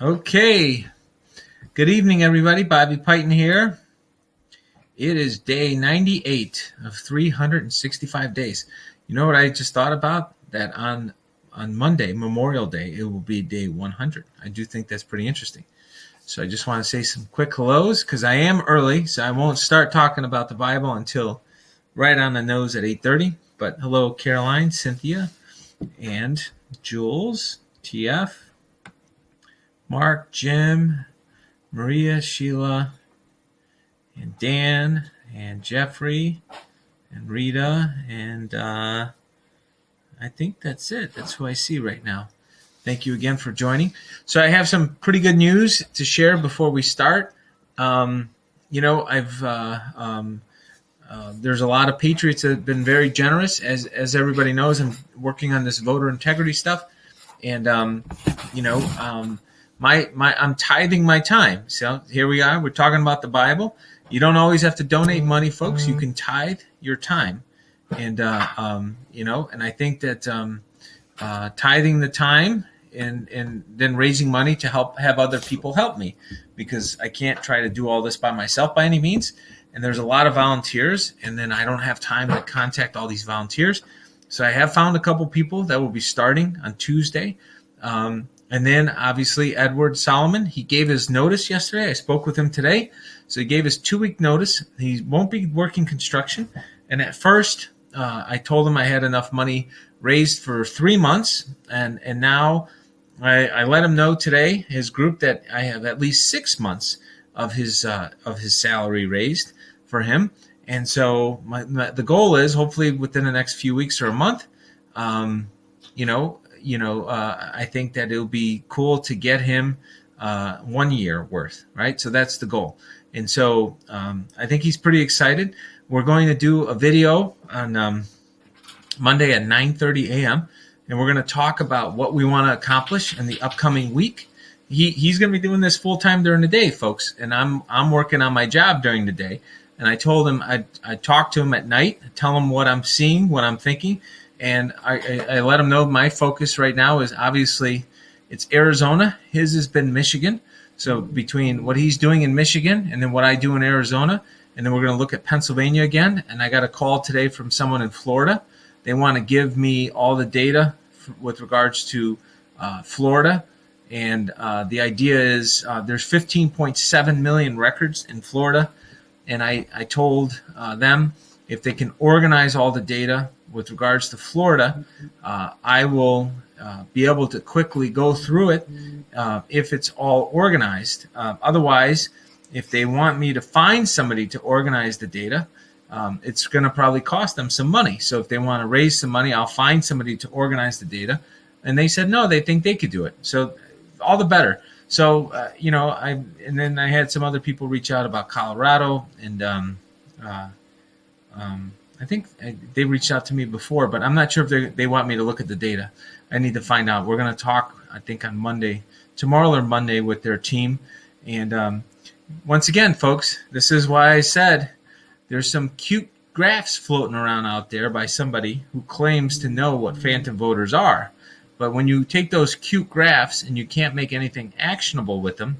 Okay. Good evening, everybody. Bobby Piton here. It is day 98 of 365 days. You know what I just thought about? That on Monday, Memorial Day, it will be day 100. I do think that's pretty interesting. So I just want to say some quick hellos because I am early, so I won't start talking about the Bible until right on the nose at 8:30. But hello, Caroline, Cynthia, and Jules, TF, Mark, Jim, Maria, Sheila, and Dan, and Jeffrey, and Rita, and I think that's it. That's who I see right now. Thank you again for joining. So I have some pretty good news to share before we start. There's a lot of patriots that have been very generous. As everybody knows, I'm working on this voter integrity stuff, and I'm tithing my time. So here we are. We're talking about the Bible. You don't always have to donate money, folks. You can tithe your time, and and I think that tithing the time and then raising money to help have other people help me, because I can't try to do all this by myself by any means. And there's a lot of volunteers, and then I don't have time to contact all these volunteers. So I have found a couple people that will be starting on Tuesday. And then obviously Edward Solomon, he gave his notice yesterday. I spoke with him today. So he gave his 2-week notice. He won't be working construction. And at first, I told him I had enough money raised for 3 months. And now I let him know today, his group, that I have at least 6 months of his salary raised for him. And so the goal is hopefully within the next few weeks or a month, I think that it'll be cool to get him 1 year worth, right? So that's the goal. And so I think he's pretty excited. We're going to do a video on Monday at 9:30 a.m. And we're going to talk about what we want to accomplish in the upcoming week. He's going to be doing this full time during the day, folks. And I'm working on my job during the day. And I told him I talk to him at night, tell him what I'm seeing, what I'm thinking. And I let him know my focus right now is obviously it's Arizona. His has been Michigan. So between what he's doing in Michigan and then what I do in Arizona, and then we're going to look at Pennsylvania again. And I got a call today from someone in Florida. They want to give me all the data with regards to Florida. And the idea is there's 15.7 million records in Florida. And I told them if they can organize all the data with regards to Florida, I will be able to quickly go through it if it's all organized. Otherwise, if they want me to find somebody to organize the data, it's going to probably cost them some money. So if they want to raise some money, I'll find somebody to organize the data. And they said, no, they think they could do it. So all the better. So, and then I had some other people reach out about Colorado, and I think they reached out to me before, but I'm not sure if they want me to look at the data. I need to find out. We're going to talk, I think, on Monday, tomorrow or Monday, with their team. And once again, folks, this is why I said there's some cute graphs floating around out there by somebody who claims to know what phantom voters are. But when you take those cute graphs and you can't make anything actionable with them,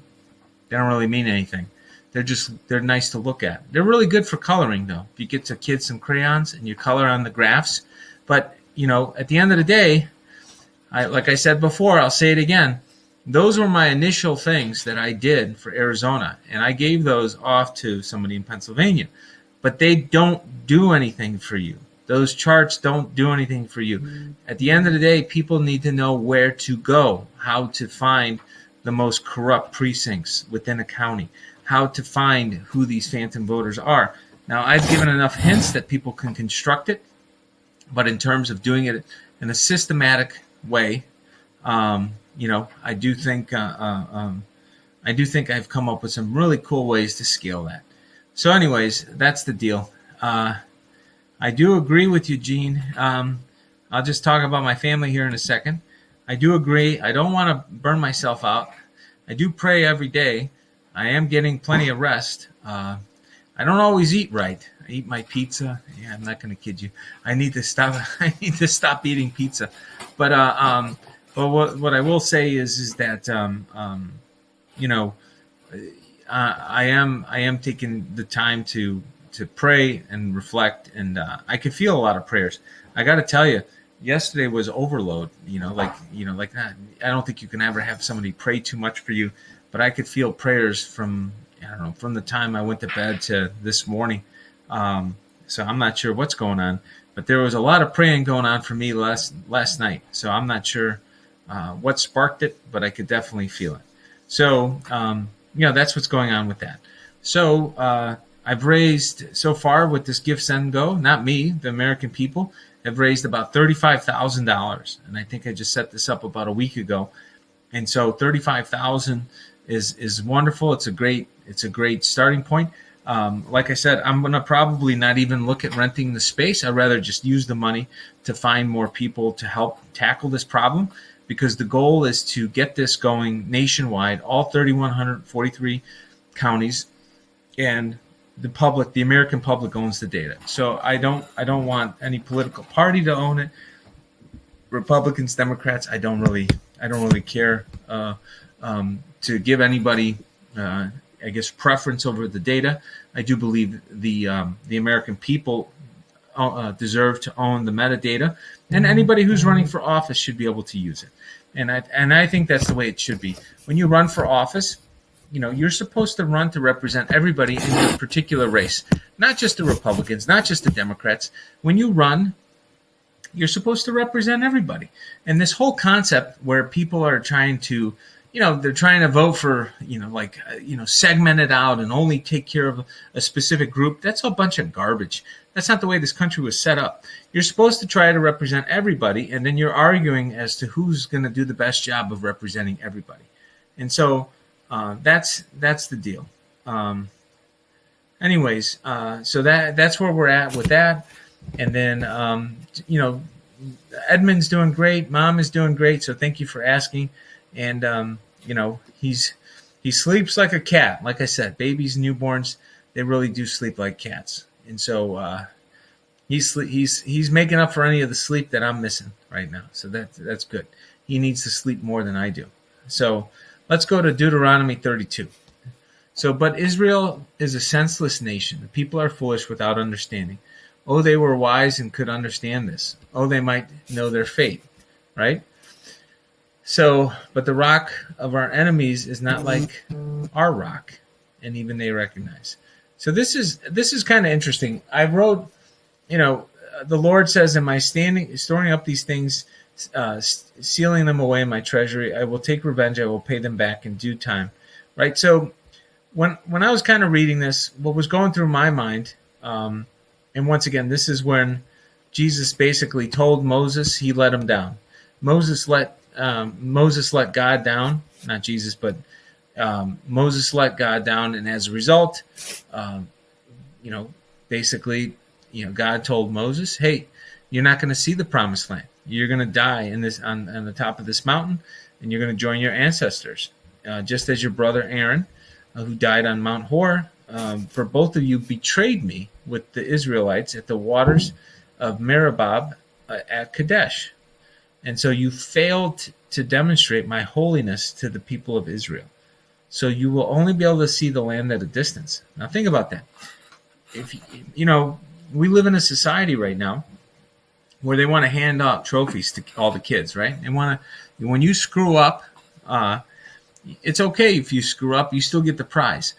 they don't really mean anything. They're nice to look at. They're really good for coloring, though. If you get to kids some crayons and you color on the graphs. But, at the end of the day, like I said before, I'll say it again. Those were my initial things that I did for Arizona. And I gave those off to somebody in Pennsylvania. But they don't do anything for you. Those charts don't do anything for you. At the end of the day, people need to know where to go, how to find the most corrupt precincts within a county, how to find who these phantom voters are. Now, I've given enough hints that people can construct it, but in terms of doing it in a systematic way, I do think I've come up with some really cool ways to scale that. So, anyways, that's the deal. I do agree with you, Gene. I'll just talk about my family here in a second. I do agree. I don't want to burn myself out. I do pray every day. I am getting plenty of rest. I don't always eat right. I eat my pizza. Yeah, I'm not going to kid you. I need to stop. I need to stop eating pizza. But what I will say is that you know, I am taking the time to pray and reflect, and I could feel a lot of prayers. I got to tell you, yesterday was overload. Like that. I don't think you can ever have somebody pray too much for you, but I could feel prayers from, I don't know, from the time I went to bed to this morning. So I'm not sure what's going on, but there was a lot of praying going on for me last night. So I'm not sure what sparked it, but I could definitely feel it. So that's what's going on with that. So I've raised so far with this Give, Send, Go, not me, the American people have raised about $35,000, and I think I just set this up about a week ago. And so 35,000 is wonderful. It's a great starting point. Like I said, I'm going to probably not even look at renting the space. I'd rather just use the money to find more people to help tackle this problem, because the goal is to get this going nationwide, all 3,143 counties, and the American public owns the data. So I don't want any political party to own it. Republicans, Democrats, I don't really care to give anybody I guess preference over the data. I do believe the American people deserve to own the metadata, and anybody who's running for office should be able to use it. And I think that's the way it should be. When you run for office, you're supposed to run to represent everybody in your particular race, not just the Republicans, not just the Democrats. When you run, you're supposed to represent everybody. And this whole concept where people are trying to, they're trying to vote for, segment it out and only take care of a specific group, that's a bunch of garbage. That's not the way this country was set up. You're supposed to try to represent everybody, and then you're arguing as to who's going to do the best job of representing everybody. And so that's the deal. Anyways, so that's where we're at with that. And then, Edmund's doing great. Mom is doing great. So thank you for asking. And, he sleeps like a cat. Like I said, babies, newborns, they really do sleep like cats. And so he's making up for any of the sleep that I'm missing right now. So that's good. He needs to sleep more than I do. So let's go to Deuteronomy 32. So, but Israel is a senseless nation. The people are foolish without understanding. Oh, they were wise and could understand this. Oh, they might know their fate, right? So, but the rock of our enemies is not like our rock, and even they recognize. So this is kind of interesting. I wrote, the Lord says, "Am I storing up these things, sealing them away in my treasury? I will take revenge. I will pay them back in due time." Right. So when I was kind of reading this, what was going through my mind, and once again, this is when Jesus basically told Moses, he let him down. Moses let God down, not Jesus, but Moses let God down, and as a result, basically, God told Moses, "Hey, you're not going to see the promised land. You're going to die in this on the top of this mountain, and you're going to join your ancestors, just as your brother Aaron, who died on Mount Hor. For both of you betrayed me with the Israelites at the waters of Meribah at Kadesh. And so you failed to demonstrate my holiness to the people of Israel. So you will only be able to see the land at a distance." Now think about that. If we live in a society right now where they want to hand out trophies to all the kids, right? They want to, when you screw up, it's okay if you screw up, you still get the prize.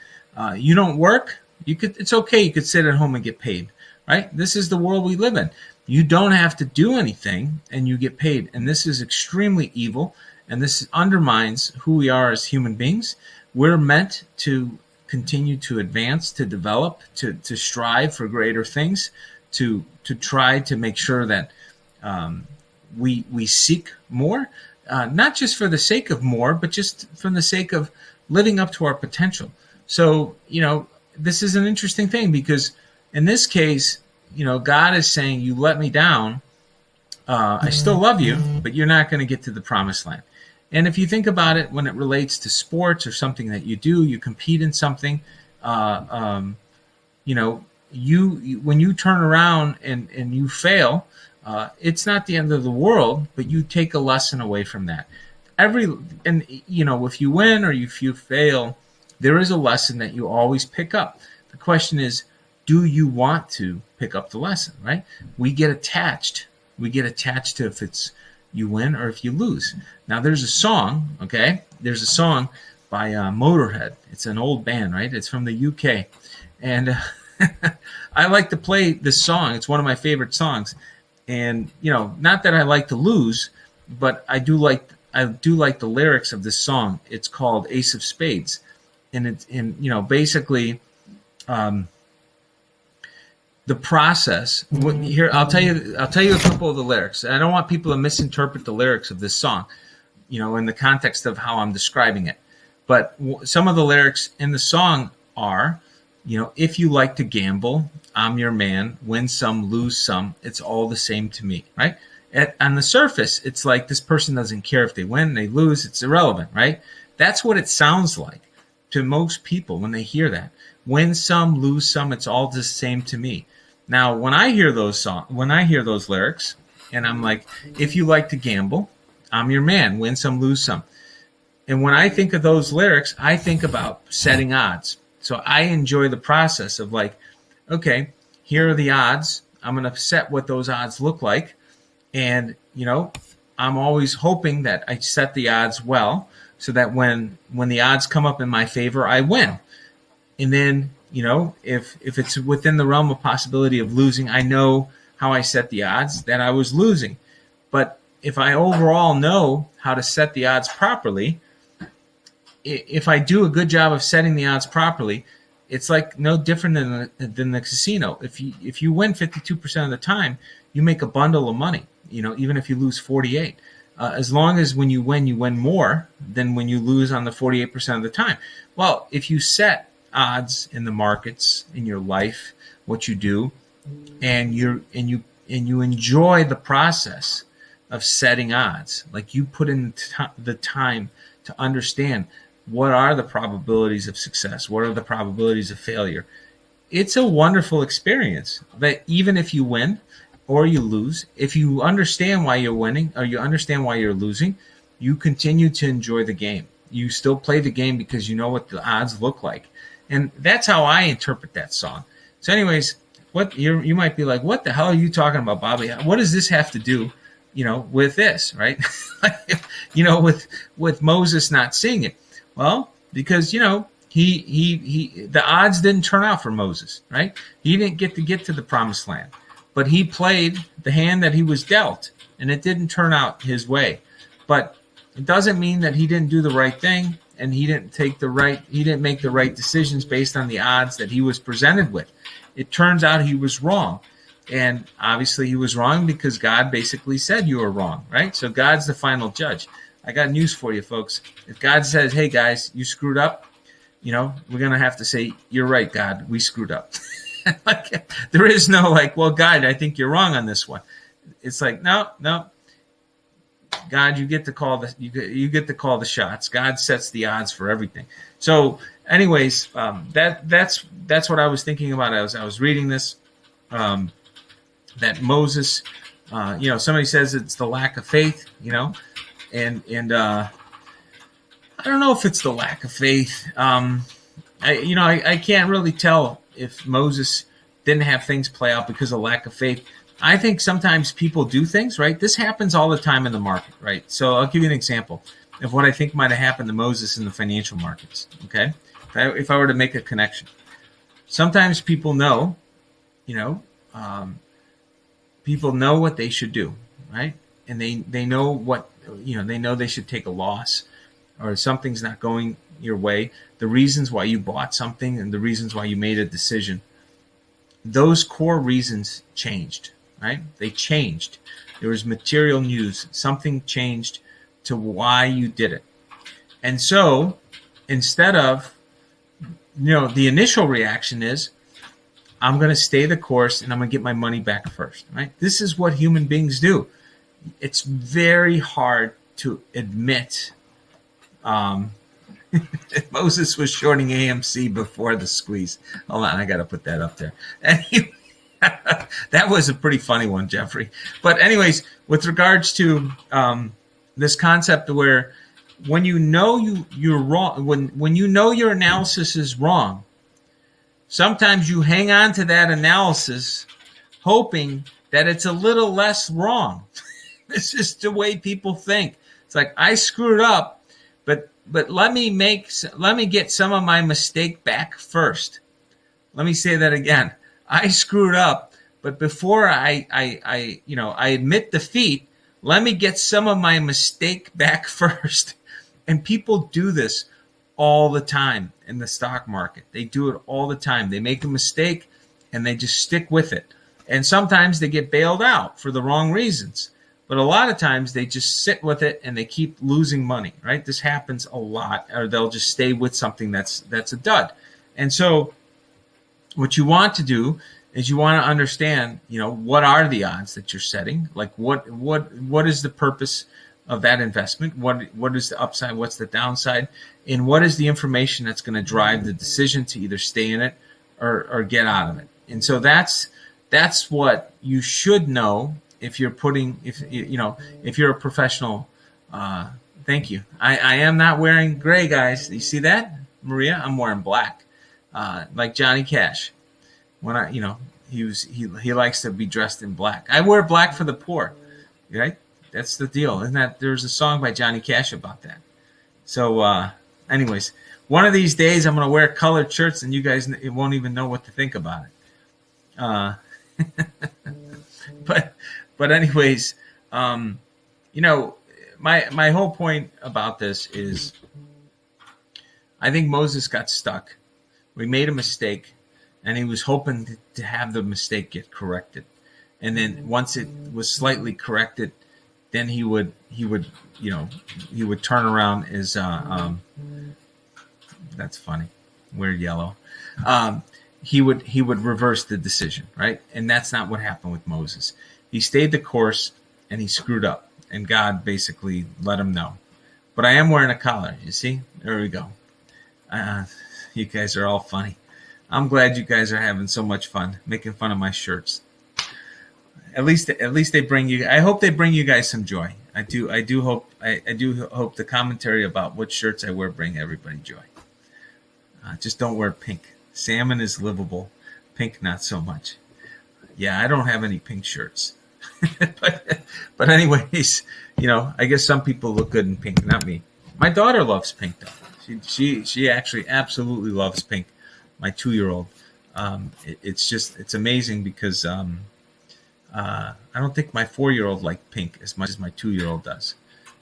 You don't work, it's okay, you could sit at home and get paid, right? This is the world we live in. You don't have to do anything and you get paid. And this is extremely evil. And this undermines who we are as human beings. We're meant to continue to advance, to develop, to strive for greater things, to try to make sure that we seek more, not just for the sake of more, but just from the sake of living up to our potential. So, this is an interesting thing, because in this case, God is saying, you let me down. I still love you, but you're not going to get to the promised land. And if you think about it, when it relates to sports or something that you do, you compete in something, when you turn around and you fail, it's not the end of the world, but you take a lesson away from that. if you win or if you fail, there is a lesson that you always pick up. The question is, do you want to pick up the lesson, right? We get attached. We get attached to if it's you win or if you lose. Now, there's a song, okay? There's a song by Motorhead. It's an old band, right? It's from the UK. And I like to play this song. It's one of my favorite songs. And, not that I like to lose, but I do like the lyrics of this song. It's called Ace of Spades. And basically, the process here. I'll tell you a couple of the lyrics. I don't want people to misinterpret the lyrics of this song, in the context of how I'm describing it. But some of the lyrics in the song are, if you like to gamble, I'm your man. Win some, lose some. It's all the same to me, right? On the surface, it's like this person doesn't care if they win, they lose. It's irrelevant, right? That's what it sounds like to most people when they hear that. Win some, lose some. It's all the same to me. Now, when I hear those lyrics, and I'm like, if you like to gamble, I'm your man. Win some, lose some. And when I think of those lyrics, I think about setting odds. So I enjoy the process of like, okay, here are the odds. I'm going to set what those odds look like. And, I'm always hoping that I set the odds well so that when the odds come up in my favor, I win. And then, if it's within the realm of possibility of losing, I know how I set the odds that I was losing. But if I overall know how to set the odds properly, if I do a good job of setting the odds properly, it's like no different than the casino. If you win 52% of the time, you make a bundle of money. Even if you lose 48, as long as when you win more than when you lose on the 48% of the time. Well, if you set odds in the markets, in your life, what you do, and you enjoy the process of setting odds, like you put in the time to understand what are the probabilities of success, what are the probabilities of failure. It's a wonderful experience. But even if you win or you lose, if you understand why you're winning or you understand why you're losing, you continue to enjoy the game. You still play the game because you know what the odds look like. And that's how I interpret that song. So anyways, you might be like, what the hell are you talking about, Bobby? What does this have to do, with this, right? with Moses not seeing it. Well, because, the odds didn't turn out for Moses, right? He didn't get to the promised land, but he played the hand that he was dealt, and it didn't turn out his way. But it doesn't mean that he didn't do the right thing. And he didn't make the right decisions based on the odds that he was presented with. It turns out he was wrong. And obviously he was wrong because God basically said you were wrong, right? So God's the final judge. I got news for you, folks. If God says, hey guys, you screwed up, we're going to have to say, you're right, God, we screwed up. There is no well, God, I think you're wrong on this one. It's like, no. God, you get to call the shots. God sets the odds for everything. So, anyways, that's what I was thinking about as I was reading this. That Moses, somebody says it's the lack of faith, and I don't know if it's the lack of faith. I can't really tell if Moses didn't have things play out because of lack of faith. I think sometimes people do things, right? This happens all the time in the market, right? So I'll give you an example of what I think might have happened to Moses in the financial markets, okay? If I were to make a connection. Sometimes people know, people know what they should do, right? And they know what, they know they should take a loss or something's not going your way. The reasons why you bought something and the reasons why you made a decision, those core reasons changed. Right? They changed. There was material news. Something changed to why you did it. And so instead of, the initial reaction is, I'm going to stay the course and I'm going to get my money back first. Right? This is what human beings do. It's very hard to admit. Moses was shorting AMC before the squeeze. Hold on, I got to put that up there. Anyway, that was a pretty funny one, Jeffrey. But anyways, with regards to this concept where, when you know you're wrong, when you know your analysis is wrong, sometimes you hang on to that analysis hoping that it's a little less wrong. This is the way people think. It's like, I screwed up, but let me get some of my mistake back first. Let me say that again. I screwed up, but before I admit defeat, let me get some of my mistake back first. And people do this all the time in the stock market. They do it all the time. They make a mistake and they just stick with it. And sometimes they get bailed out for the wrong reasons. But a lot of times they just sit with it and they keep losing money, right? This happens a lot, or they'll just stay with something that's a dud. And so what you want to do is you want to understand, what are the odds that you're setting? Like what is the purpose of that investment? What is the upside? What's the downside? And what is the information that's going to drive the decision to either stay in it or get out of it? And so that's what you should know if you're if you're a professional. Thank you. I am not wearing gray, guys. You see that, Maria? I'm wearing black, like Johnny Cash. When he likes to be dressed in black. I wear black for the poor, right? That's the deal. Isn't that? There's a song by Johnny Cash about that. So, anyways, one of these days I'm going to wear colored shirts and you guys won't even know what to think about it. But anyways, my whole point about this is I think Moses got stuck. We made a mistake and he was hoping to have the mistake get corrected. And then once it was slightly corrected, then he would turn around as that's funny. Wear yellow. He would reverse the decision, right? And that's not what happened with Moses. He stayed the course and he screwed up, and God basically let him know. But I am wearing a collar. You see? There we go. You guys are all funny. I'm glad you guys are having so much fun making fun of my shirts. At least they bring you. I hope they bring you guys some joy. I do hope the commentary about what shirts I wear bring everybody joy. Just don't wear pink. Salmon is livable. Pink, not so much. Yeah, I don't have any pink shirts. but anyways, I guess some people look good in pink, not me. My daughter loves pink though. She actually absolutely loves pink. My 2-year-old. It's amazing because I don't think my 4-year-old liked pink as much as my 2-year-old does.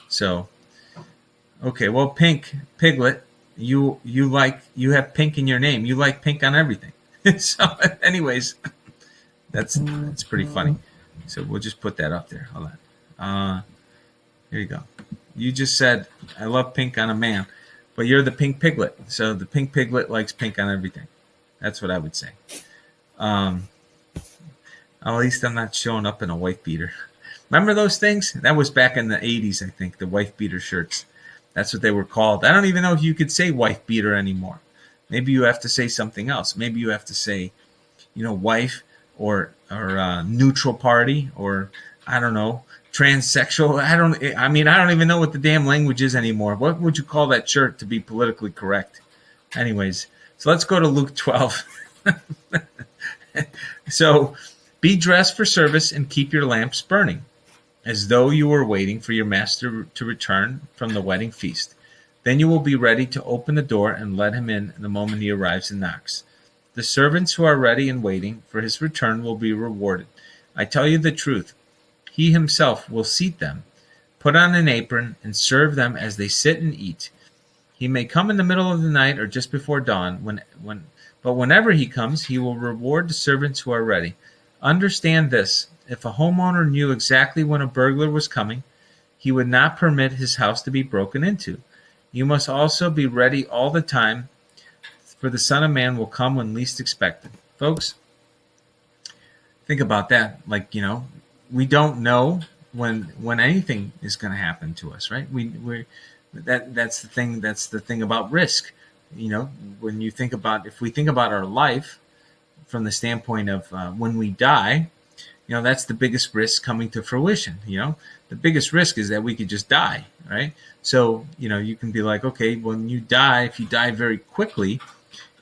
So, okay, well, Pink Piglet, you have pink in your name. You like pink on everything. So, anyways, that's pretty funny. So we'll just put that up there. Hold on. Here you go. You just said I love pink on a man, but you're the Pink Piglet. So the Pink Piglet likes pink on everything. That's what I would say. At least I'm not showing up in a wife beater. Remember those things? That was back in the 80s, I think, the wife beater shirts. That's what they were called. I don't even know if you could say wife beater anymore. Maybe you have to say something else. Maybe you have to say, wife or neutral party, or I don't know, transsexual. I don't even know what the damn language is anymore. What would you call that shirt to be politically correct? Anyways, so let's go to Luke 12. So, be dressed for service and keep your lamps burning, as though you were waiting for your master to return from the wedding feast. Then you will be ready to open the door and let him in the moment he arrives and knocks. The servants who are ready and waiting for his return will be rewarded. I tell you the truth, he himself will seat them, put on an apron, and serve them as they sit and eat. He may come in the middle of the night or just before dawn, but whenever he comes, he will reward the servants who are ready. Understand this, if a homeowner knew exactly when a burglar was coming, he would not permit his house to be broken into. You must also be ready all the time, for the Son of Man will come when least expected. Folks, think about that. We don't know when anything is going to happen to us, right? That's the thing. That's the thing about risk. When you think about, if we think about our life from the standpoint of when we die, That's the biggest risk coming to fruition. The biggest risk is that we could just die, right? So, you can be like, okay, when you die, if you die very quickly,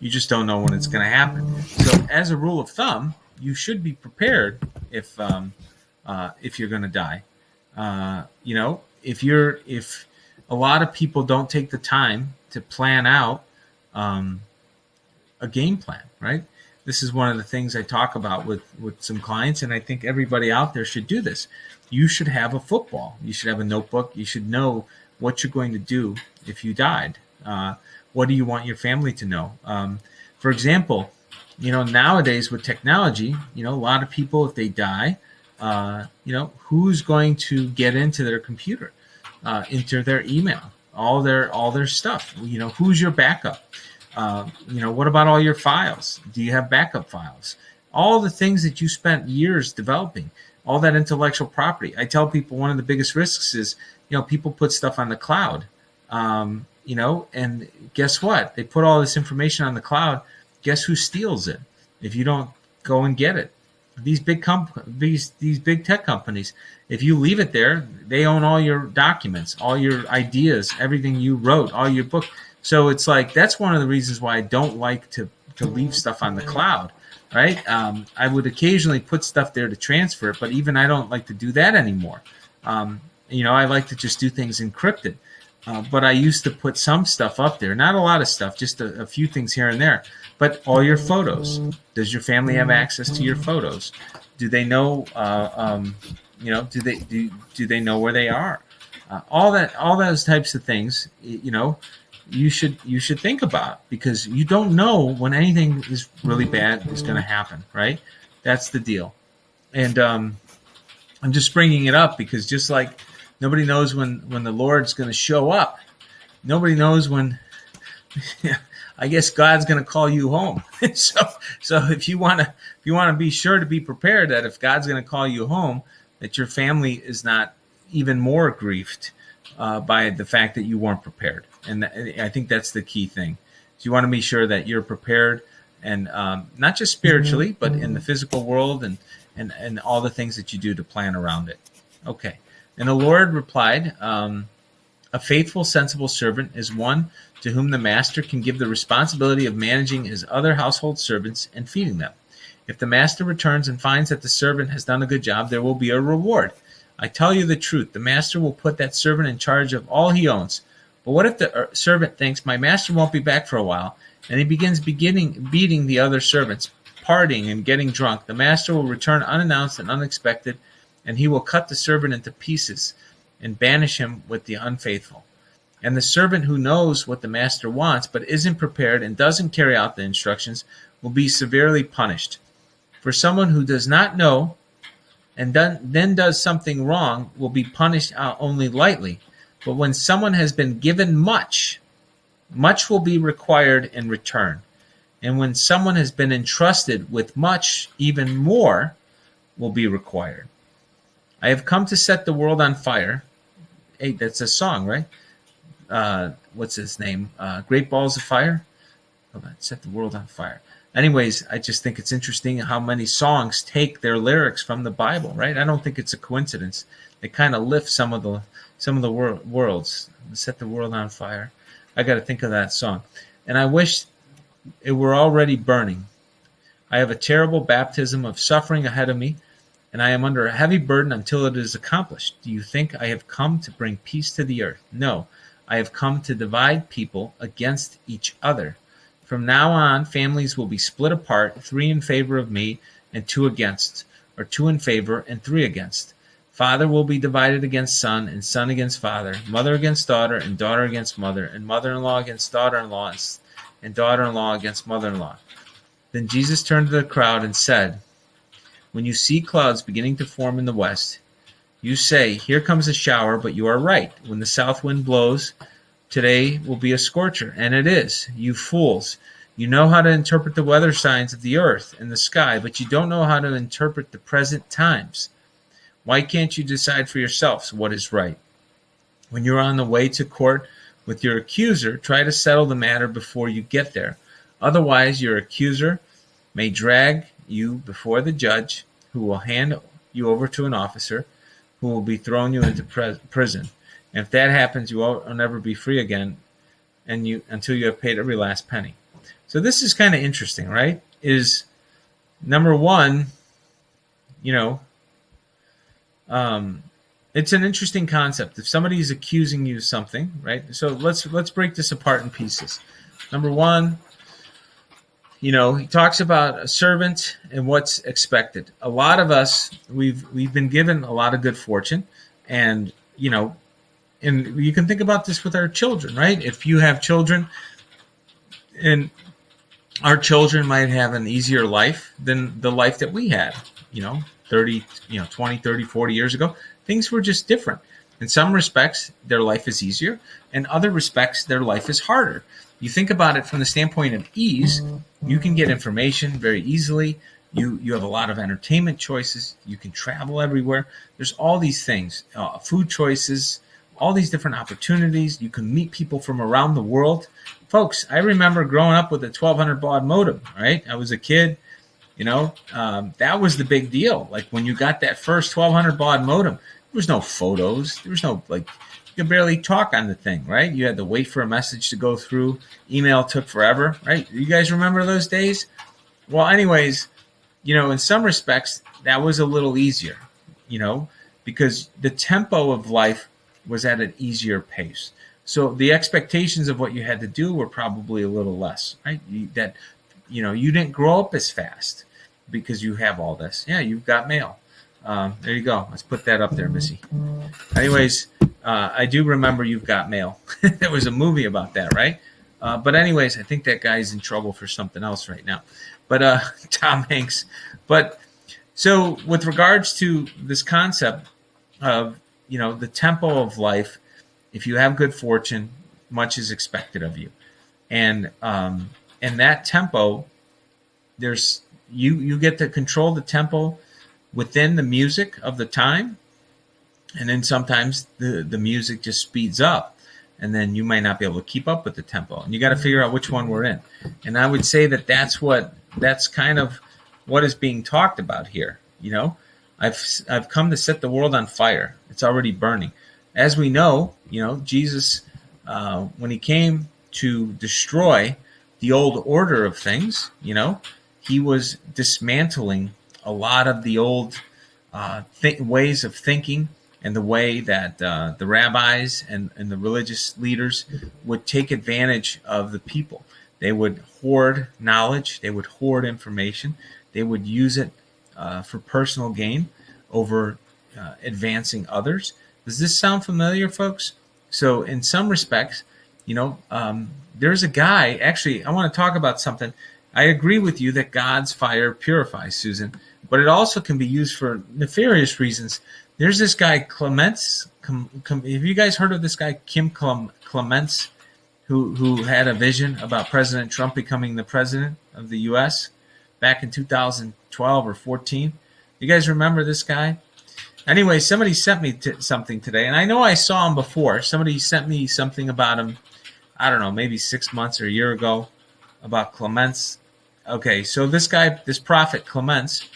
you just don't know when it's going to happen. So, as a rule of thumb, you should be prepared if you're going to die. If a lot of people don't take the time to plan out a game plan, right? This is one of the things I talk about with some clients, and I think everybody out there should do this. You should have a football. You should have a notebook. You should know what you're going to do if you died. What do you want your family to know? For example, nowadays with technology, a lot of people, if they die, who's going to get into their computer, into their email, all their stuff? Who's your backup? What about all your files? Do you have backup files? All the things that you spent years developing, all that intellectual property. I tell people one of the biggest risks is, people put stuff on the cloud, and guess what? They put all this information on the cloud. Guess who steals it if you don't go and get it? These big these big tech companies. If you leave it there, they own all your documents, all your ideas, everything you wrote, all your book. So it's like, that's one of the reasons why I don't like to leave stuff on the cloud, right? I would occasionally put stuff there to transfer it, but even I don't like to do that anymore. I like to just do things encrypted. But I used to put some stuff up there, not a lot of stuff, just a few things here and there. But all your photos, does your family have access to your photos? Do they know? Do they know where they are? All those types of things, you should think about, because you don't know when anything is really bad is going to happen, right? That's the deal. And I'm just bringing it up because just like nobody knows when the Lord's going to show up, nobody knows when I guess God's going to call you home. So if you want to be sure to be prepared that if God's going to call you home, that your family is not even more grieved by the fact that you weren't prepared. And I think that's the key thing. So you want to be sure that you're prepared, and not just spiritually, but in the physical world and all the things that you do to plan around it. Okay. And the Lord replied, a faithful, sensible servant is one to whom the master can give the responsibility of managing his other household servants and feeding them. If the master returns and finds that the servant has done a good job, there will be a reward. I tell you the truth, the master will put that servant in charge of all he owns. But what if the servant thinks, my master won't be back for a while, and he begins beating the other servants, partying and getting drunk? The master will return unannounced and unexpected, and he will cut the servant into pieces and banish him with the unfaithful. And the servant who knows what the master wants but isn't prepared and doesn't carry out the instructions will be severely punished. For someone who does not know and then does something wrong will be punished only lightly. But when someone has been given much, much will be required in return. And when someone has been entrusted with much, even more will be required. I have come to set the world on fire. Hey, that's a song, right? What's his name? Great Balls of Fire? Hold on, set the world on fire. Anyways, I just think it's interesting how many songs take their lyrics from the Bible, right? I don't think it's a coincidence. They kind of lift some of the worlds. Set the world on fire. I got to think of that song. And I wish it were already burning. I have a terrible baptism of suffering ahead of me, and I am under a heavy burden until it is accomplished. Do you think I have come to bring peace to the earth? No, I have come to divide people against each other. From now on, families will be split apart, 3 in favor of me and 2 against, or 2 in favor and 3 against. Father will be divided against son, and son against father, mother against daughter, and daughter against mother, and mother-in-law against daughter-in-law, and daughter-in-law against mother-in-law. Then Jesus turned to the crowd and said, when you see clouds beginning to form in the west, you say, here comes a shower, but you are right. When the south wind blows, today will be a scorcher, and it is. You fools, you know how to interpret the weather signs of the earth and the sky, but you don't know how to interpret the present times. Why can't you decide for yourselves what is right? When you're on the way to court with your accuser, try to settle the matter before you get there. Otherwise, your accuser may drag you before the judge, who will hand you over to an officer who will be throwing you into prison. And if that happens, you will never be free again, until you have paid every last penny. So this is kind of interesting, right? Is number one, it's an interesting concept. If somebody is accusing you of something, right? So let's break this apart in pieces. Number one, he talks about a servant and what's expected. A lot of us, we've been given a lot of good fortune, and and you can think about this with our children, right? If you have children, and our children might have an easier life than the life that we had, 20, 30, 40 years ago. Things were just different. In some respects, their life is easier. In other respects, their life is harder. You think about it from the standpoint of ease, you can get information very easily. You have a lot of entertainment choices. You can travel everywhere. There's all these things, food choices, all these different opportunities. You can meet people from around the world. Folks, I remember growing up with a 1200 baud modem, right? I was a kid, that was the big deal. Like when you got that first 1200 baud modem, there was no photos. There was no, you could barely talk on the thing, right? You had to wait for a message to go through. Email took forever, right? You guys remember those days? Well, anyways, in some respects, that was a little easier, because the tempo of life was at an easier pace. So the expectations of what you had to do were probably a little less, right? You didn't grow up as fast because you have all this. Yeah, you've got mail. There you go. Let's put that up there, Missy. Anyways, I do remember You've Got Mail. There was a movie about that, right? But anyways, I think that guy's in trouble for something else right now. But Tom Hanks. But so with regards to this concept of, the tempo of life, if you have good fortune, much is expected of you. And that tempo, you get to control the tempo within the music of the time. And then sometimes the music just speeds up, and then you might not be able to keep up with the tempo. And you got to figure out which one we're in. And I would say that's kind of what is being talked about here. I've come to set the world on fire. It's already burning. As we know, Jesus, when he came to destroy the old order of things, he was dismantling a lot of the old ways of thinking, and the way that the rabbis and the religious leaders would take advantage of the people. They would hoard knowledge. They would hoard information. They would use it for personal gain over advancing others. Does this sound familiar, folks? So in some respects, there's a guy. Actually, I want to talk about something. I agree with you that God's fire purifies, Susan, but it also can be used for nefarious reasons. There's this guy, Clements. Have you guys heard of this guy, Kim Clements, who had a vision about President Trump becoming the president of the U.S. back in 2012 or 14? You guys remember this guy? Anyway, somebody sent me something today, and I know I saw him before. Somebody sent me something about him, I don't know, maybe 6 months or a year ago, about Clements. Okay, so this guy, this prophet Clements,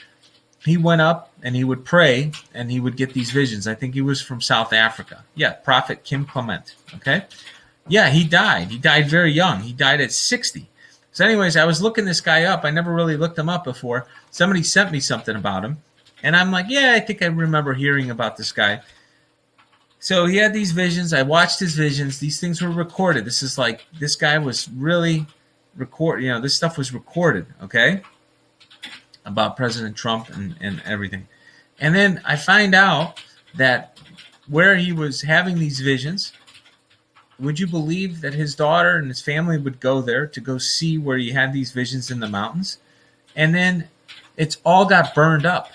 he went up and he would pray and he would get these visions. I think he was from South Africa. Yeah, prophet Kim Clement. Okay. Yeah, he died. He died very young. He died at 60. So anyways, I was looking this guy up. I never really looked him up before. Somebody sent me something about him. And I'm like, yeah, I think I remember hearing about this guy. So he had these visions. I watched his visions. These things were recorded. This guy was really this stuff was recorded, okay? About President Trump and everything. And then I find out that where he was having these visions, would you believe that his daughter and his family would go there to go see where he had these visions in the mountains? And then it's all got burned up.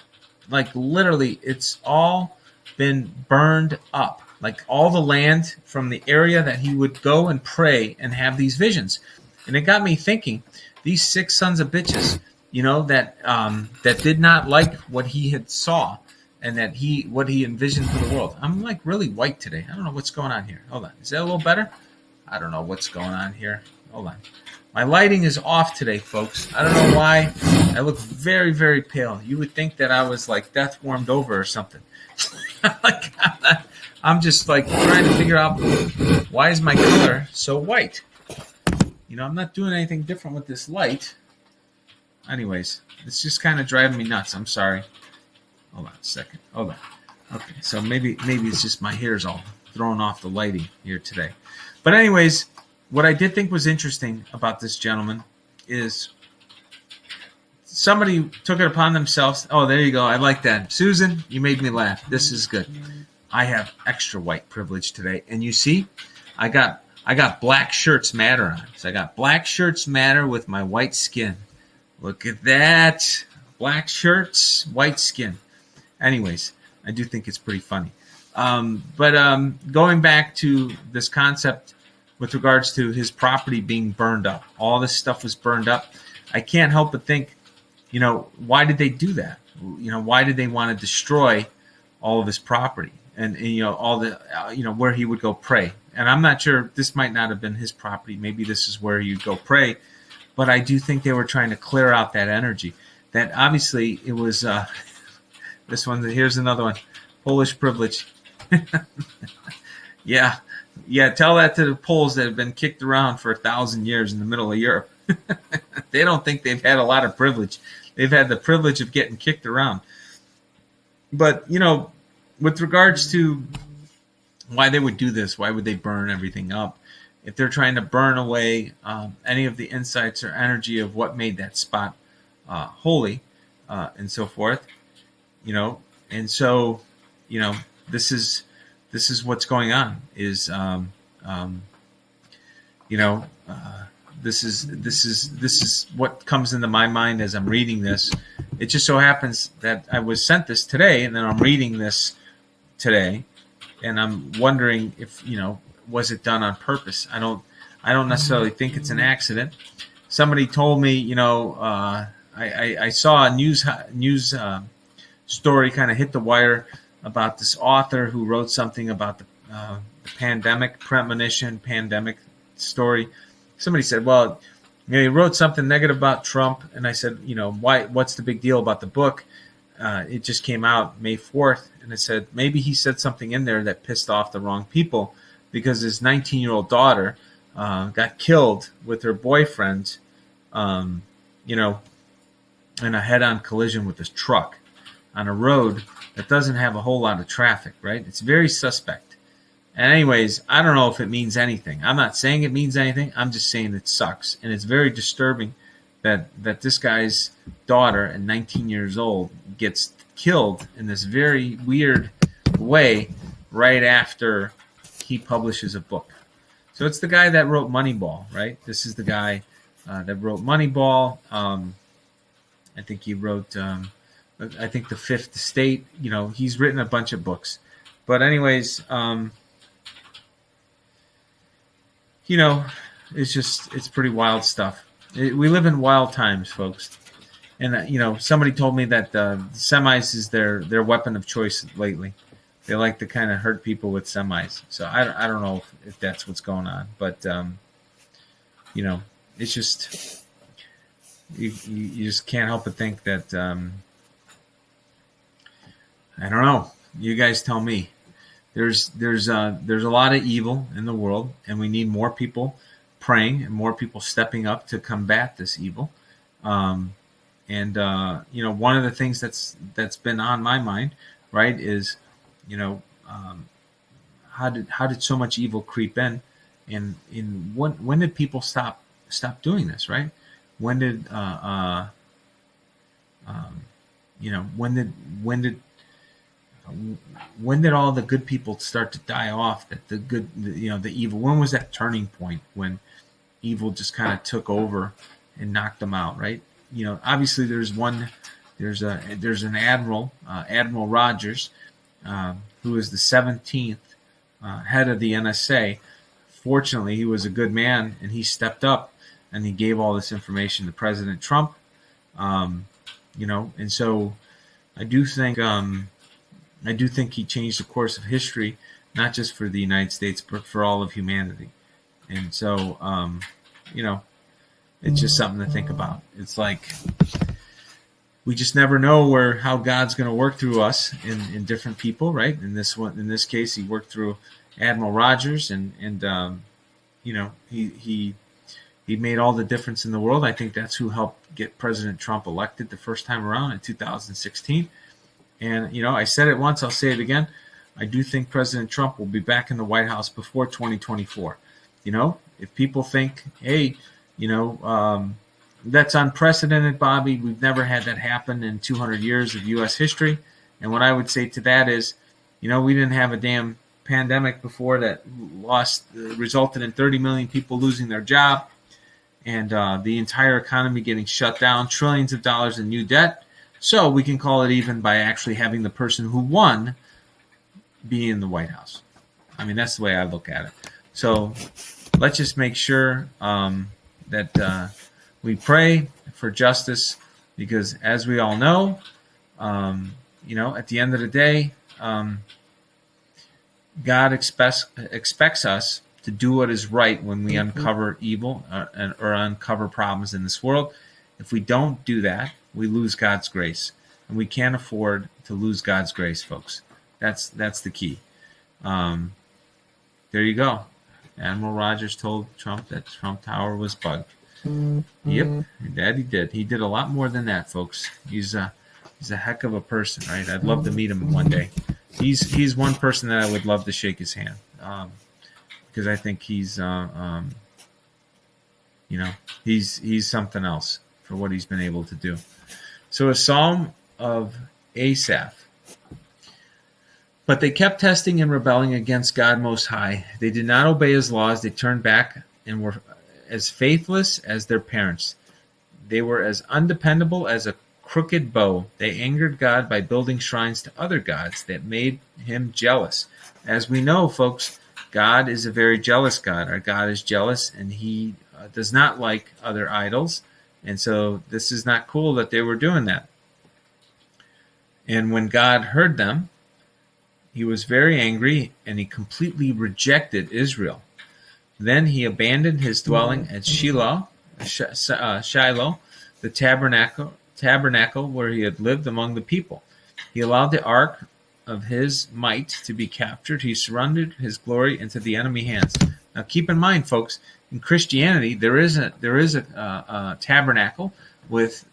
Like literally, it's all been burned up. Like all the land from the area that he would go and pray and have these visions. And it got me thinking, these 6 sons of bitches, that did not like what he had saw and what he envisioned for the world. I'm like really white today. I don't know what's going on here. Hold on. Is that a little better? I don't know what's going on here. Hold on. My lighting is off today, folks. I don't know why. I look very, very pale. You would think that I was like death warmed over or something. Like, I'm just like trying to figure out why is my color so white. I'm not doing anything different with this light. Anyways, it's just kind of driving me nuts. I'm sorry. Hold on a second. Hold on. Okay, so maybe it's just my hair's all thrown off the lighting here today. But anyways, what I did think was interesting about this gentleman is somebody took it upon themselves. Oh, there you go. I like that. Susan, you made me laugh. This is good. I have extra white privilege today. And you see, I got Black Shirts Matter on. So I got Black Shirts Matter with my white skin. Look at that. Black shirts, white skin. Anyways, I do think it's pretty funny. But going back to this concept with regards to his property being burned up, all this stuff was burned up. I can't help but think, why did they do that? Why did they want to destroy all of his property and all the, where he would go pray? And I'm not sure, this might not have been his property. Maybe this is where you'd go pray. But I do think they were trying to clear out that energy. That obviously it was, this one, here's another one, Polish privilege. Yeah, tell that to the Poles that have been kicked around for 1,000 years in the middle of Europe. They don't think they've had a lot of privilege. They've had the privilege of getting kicked around. But, with regards to why they would do this, why would they burn everything up? If they're trying to burn away any of the insights or energy of what made that spot holy and so forth, and so, this is what's going on is, this is what comes into my mind as I'm reading this. It just so happens that I was sent this today, and then I'm reading this today, and I'm wondering if, was it done on purpose? I don't necessarily think it's an accident. Somebody told me, I saw a news story kind of hit the wire about this author who wrote something about the pandemic premonition, pandemic story. Somebody said, well, he wrote something negative about Trump. And I said, why? What's the big deal about the book? It just came out May 4th. And it said, maybe he said something in there that pissed off the wrong people because his 19-year-old daughter got killed with her boyfriend, in a head-on collision with his truck on a road that doesn't have a whole lot of traffic, right? It's very suspect. And anyways, I don't know if it means anything. I'm not saying it means anything. I'm just saying it sucks. And it's very disturbing that this guy's daughter at 19 years old gets killed in this very weird way right after he publishes a book. So it's the guy that wrote Moneyball, right? This is the guy that wrote Moneyball. I think he wrote, I think The Fifth Estate. He's written a bunch of books. But anyways, it's pretty wild stuff. We live in wild times, folks. And, somebody told me that semis is their weapon of choice lately. They like to kind of hurt people with semis. So I don't know if that's what's going on. But, it's just, you just can't help but think that, I don't know. You guys tell me. There's a lot of evil in the world, and we need more people praying and more people stepping up to combat this evil. One of the things that's been on my mind, right, is, how did so much evil creep in, and when did people stop doing this, right? When did when did all the good people start to die off? That the evil. When was that turning point when evil just kind of took over and knocked them out? Right. Obviously there's an admiral, Admiral Rogers, who is the 17th head of the NSA. Fortunately, he was a good man and he stepped up and he gave all this information to President Trump. And so I do think he changed the course of history, not just for the United States, but for all of humanity. And so, it's just something to think about. It's like we just never know how God's going to work through us in different people, right? In this case, He worked through Admiral Rogers, and he made all the difference in the world. I think that's who helped get President Trump elected the first time around in 2016. And I said it once, I'll say it again. I do think President Trump will be back in the White House before 2024. If people think, hey, that's unprecedented, Bobby. We've never had that happen in 200 years of U.S. history. And what I would say to that is, we didn't have a damn pandemic before that resulted in 30 million people losing their job and the entire economy getting shut down, trillions of dollars in new debt. So we can call it even by actually having the person who won be in the White House. I mean, that's the way I look at it. So let's just make sure that we pray for justice, because as we all know, at the end of the day, God expects us to do what is right when we uncover evil or uncover problems in this world. If we don't do that, we lose God's grace, and we can't afford to lose God's grace, folks. That's the key. There you go. Admiral Rogers told Trump that Trump Tower was bugged. Yep, that he did. He did a lot more than that, folks. He's a heck of a person, right? I'd love to meet him one day. He's one person that I would love to shake his hand, because I think he's something else for what he's been able to do. So a psalm of Asaph. But they kept testing and rebelling against God Most High. They did not obey His laws. They turned back and were as faithless as their parents. They were as undependable as a crooked bow. They angered God by building shrines to other gods that made Him jealous. As we know, folks, God is a very jealous God. Our God is jealous, and He does not like other idols. And so this is not cool that they were doing that. And when God heard them, He was very angry, and He completely rejected Israel. Then He abandoned His dwelling at Shiloh, the tabernacle where He had lived among the people. He allowed the ark of His might to be captured. He surrendered His glory into the enemy hands. Now, keep in mind, folks, in Christianity, there is a tabernacle with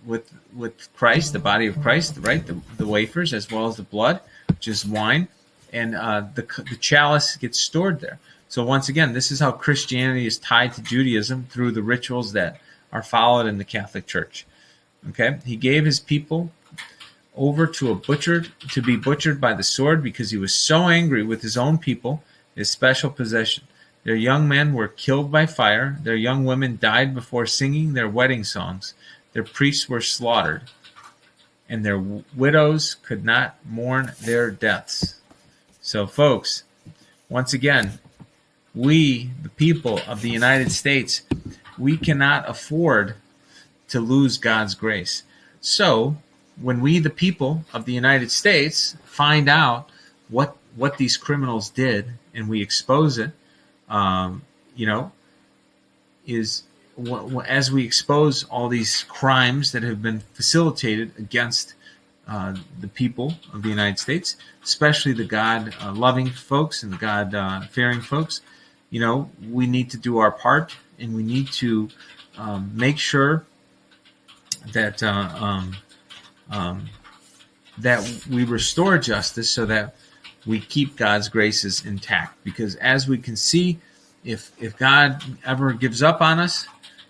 Christ, the body of Christ, right? The wafers as well as the blood, which is wine. And the chalice gets stored there. So once again, this is how Christianity is tied to Judaism through the rituals that are followed in the Catholic Church. Okay, He gave His people over to be butchered by the sword because He was so angry with His own people, His special possession. Their young men were killed by fire. Their young women died before singing their wedding songs. Their priests were slaughtered, and their widows could not mourn their deaths. So, folks, once again, we, the people of the United States, we cannot afford to lose God's grace. So, when we, the people of the United States, find out what these criminals did and we expose it, as we expose all these crimes that have been facilitated against the people of the United States, especially the God-loving folks and the God-fearing folks, we need to do our part, and we need to make sure that that we restore justice so that we keep God's graces intact. Because as we can see, if God ever gives up on us,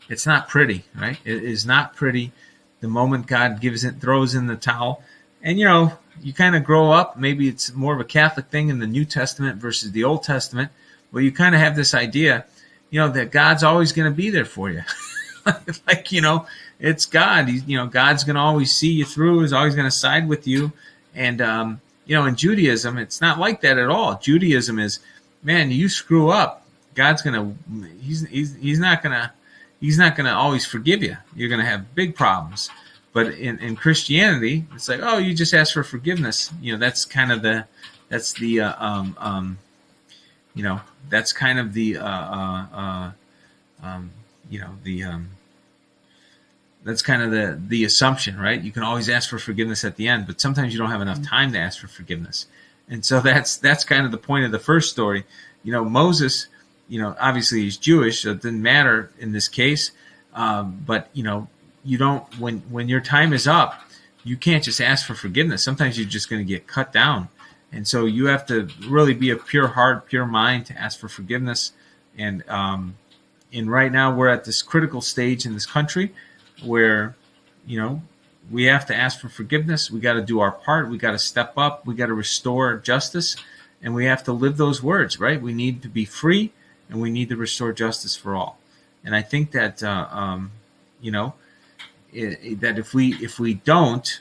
it's not pretty, right? It is not pretty the moment God throws in the towel. And, you kind of grow up. Maybe it's more of a Catholic thing in the New Testament versus the Old Testament, where you kind of have this idea, that God's always going to be there for you. It's God. God's going to always see you through. He's always going to side with you. And, in Judaism, it's not like that at all. Judaism is, man, you screw up, God's going to, he's not going to always forgive you. You're going to have big problems. But in Christianity, it's like, oh, you just ask for forgiveness. That's kind of the that's kind of the assumption, right? You can always ask for forgiveness at the end, but sometimes you don't have enough time to ask for forgiveness. And so that's kind of the point of the first story. Moses, obviously he's Jewish, so it didn't matter in this case. But you don't, when your time is up, you can't just ask for forgiveness. Sometimes you're just going to get cut down. And so you have to really be of pure heart, pure mind to ask for forgiveness. And right now we're at this critical stage in this country where, we have to ask for forgiveness. We got to do our part. We got to step up. We got to restore justice, and we have to live those words, right? We need to be free, and we need to restore justice for all. And I think that that if we don't,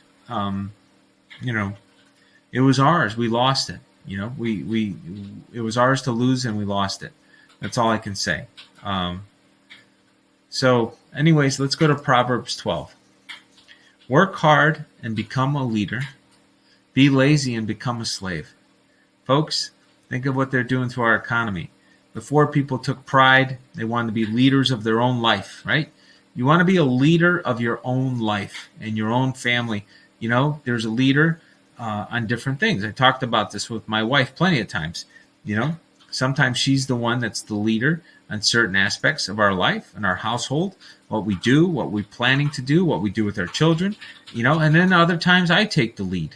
it was ours. We lost it. It was ours to lose, and we lost it. That's all I can say. So, anyways, let's go to Proverbs 12. Work hard and become a leader. Be lazy and become a slave. Folks, think of what they're doing to our economy. Before, people took pride. They wanted to be leaders of their own life, right? You want to be a leader of your own life and your own family. There's a leader on different things. I talked about this with my wife plenty of times. Sometimes she's the one that's the leader on certain aspects of our life and our household, what we do, what we're planning to do, what we do with our children, and then other times I take the lead,